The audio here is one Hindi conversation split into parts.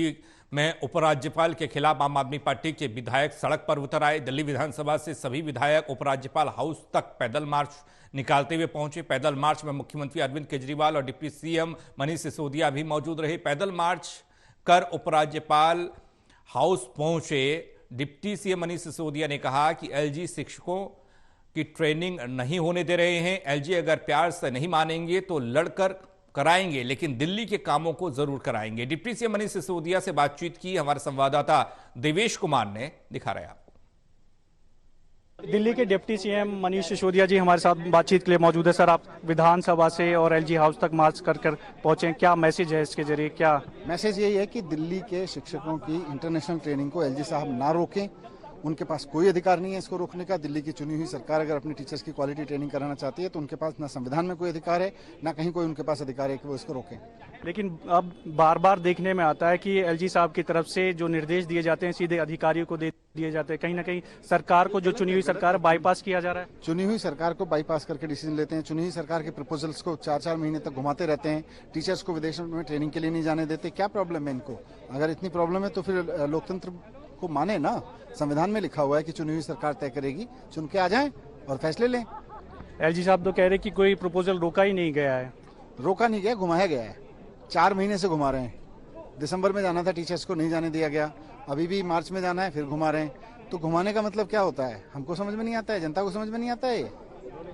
दिल्ली में उपराज्यपाल के खिलाफ आम आदमी पार्टी के विधायक सड़क पर उतर आए। दिल्ली विधानसभा से सभी विधायक उपराज्यपाल हाउस तक पैदल मार्च निकालते हुए पहुंचे। पैदल मार्च में मुख्यमंत्री अरविंद केजरीवाल और डिप्टी सीएम मनीष सिसोदिया भी मौजूद रहे। पैदल मार्च कर उपराज्यपाल हाउस पहुंचे डिप्टी सीएम मनीष सिसोदिया ने कहा कि एलजी शिक्षकों की ट्रेनिंग नहीं होने दे रहे हैं। एलजी अगर प्यार से नहीं मानेंगे तो लड़कर कराएंगे, लेकिन दिल्ली के कामों को जरूर कराएंगे। डिप्टी सीएम मनीष सिसोदिया से बातचीत की हमारे संवाददाता देवेश कुमार ने, दिखा रहे हैं आपको। दिल्ली के डिप्टी सीएम मनीष सिसोदिया जी हमारे साथ बातचीत के लिए मौजूद है। सर, आप विधानसभा से और एलजी हाउस तक मार्च कर पहुंचे, क्या मैसेज है इसके जरिए? क्या मैसेज यही है कि दिल्ली के शिक्षकों की इंटरनेशनल ट्रेनिंग को एलजी साहब ना रोकें। उनके पास कोई अधिकार नहीं है इसको रोकने का। दिल्ली की चुनी हुई सरकार अगर अपने टीचर्स की क्वालिटी ट्रेनिंग कराना चाहती है तो उनके पास ना संविधान में कोई अधिकार है, ना कहीं कोई उनके पास अधिकार है कि वो इसको रोकें। लेकिन अब बार बार देखने में आता है कि एलजी साहब की तरफ से जो निर्देश दिए जाते हैं सीधे अधिकारियों को दे दिए जाते हैं। कहीं ना कहीं सरकार को, जो चुनी हुई सरकार, बाईपास किया जा रहा है। चुनी हुई सरकार को बाईपास करके डिसीजन लेते हैं। चुनी हुई सरकार के प्रपोजल्स को 4-4 महीने तक घुमाते रहते हैं। टीचर्स को विदेशों में ट्रेनिंग के लिए नहीं जाने देते। क्या प्रॉब्लम है इनको? अगर इतनी प्रॉब्लम है तो फिर लोकतंत्र को माने ना। संविधान में लिखा हुआ है कि चुनी हुई सरकार तय करेगी, चुन के आ जाएं और फैसले लें। एलजी साहब तो कह रहे कि कोई प्रपोजल रोका ही नहीं गया है। रोका नहीं गया, घुमाया गया है। 4 महीने से घुमा रहे हैं। दिसंबर में जाना था टीचर्स को, नहीं जाने दिया गया। अभी भी मार्च में जाना है, फिर घुमा रहे हैं। तो घुमाने का मतलब क्या होता है? हमको समझ में नहीं आता है, जनता को समझ में नहीं आता है।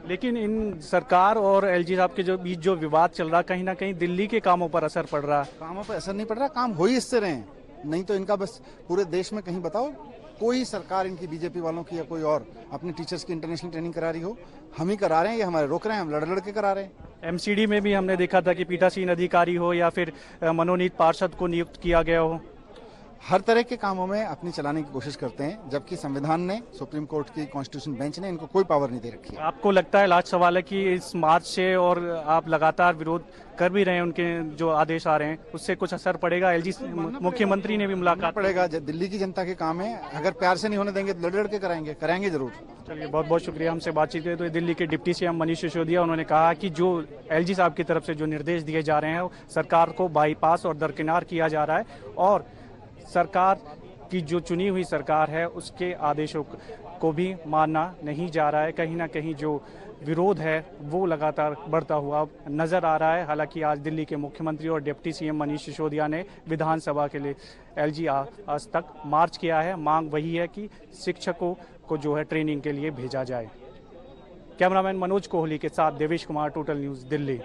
लेकिन इन सरकार और एलजी साहब के बीच जो विवाद चल रहा, कहीं ना कहीं दिल्ली के कामों पर असर पड़ रहा। कामों पर असर नहीं पड़ रहा, काम हो ही इससे रहे हैं। नहीं तो इनका बस पूरे देश में कहीं बताओ कोई सरकार इनकी बीजेपी वालों की या कोई और अपने टीचर्स की इंटरनेशनल ट्रेनिंग करा रही हो? हम ही करा रहे हैं या हमारे रोक रहे हैं? हम लड़ के करा रहे हैं। एमसीडी में भी हमने देखा था कि पीठासीन अधिकारी हो या फिर मनोनीत पार्षद को नियुक्त किया गया हो। हर तरह के कामों में अपनी चलाने की कोशिश करते हैं, जबकि संविधान ने, सुप्रीम कोर्ट की कॉन्स्टिट्यूशन बेंच ने इनको कोई पावर नहीं दे रखी है। आपको लगता है, लास्ट सवाल है, कि इस मार्च से और आप लगातार विरोध कर भी रहे हैं, उनके जो आदेश आ रहे हैं उससे कुछ असर पड़ेगा? एलजी मुख्यमंत्री ने भी मुलाकात पड़ेगा। दिल्ली की जनता के काम है, अगर प्यार से नहीं होने देंगे तो लड़ के कराएंगे जरूर। चलिए, बहुत बहुत शुक्रिया हमसे बातचीत करें। तो दिल्ली के डिप्टी सीएम मनीष सिसोदिया, उन्होंने कहा कि जो एलजी साहब की तरफ से जो निर्देश दिए जा रहे हैं सरकार को बाईपास और दरकिनार किया जा रहा है, और सरकार की जो चुनी हुई सरकार है उसके आदेशों को भी मानना नहीं जा रहा है। कहीं ना कहीं जो विरोध है वो लगातार बढ़ता हुआ नजर आ रहा है। हालांकि आज दिल्ली के मुख्यमंत्री और डिप्टी सीएम मनीष सिसोदिया ने विधानसभा के लिए एलजी हाउस तक मार्च किया है। मांग वही है कि शिक्षकों को जो है ट्रेनिंग के लिए भेजा जाए। कैमरामैन मनोज कोहली के साथ देवेश कुमार, टोटल न्यूज़, दिल्ली।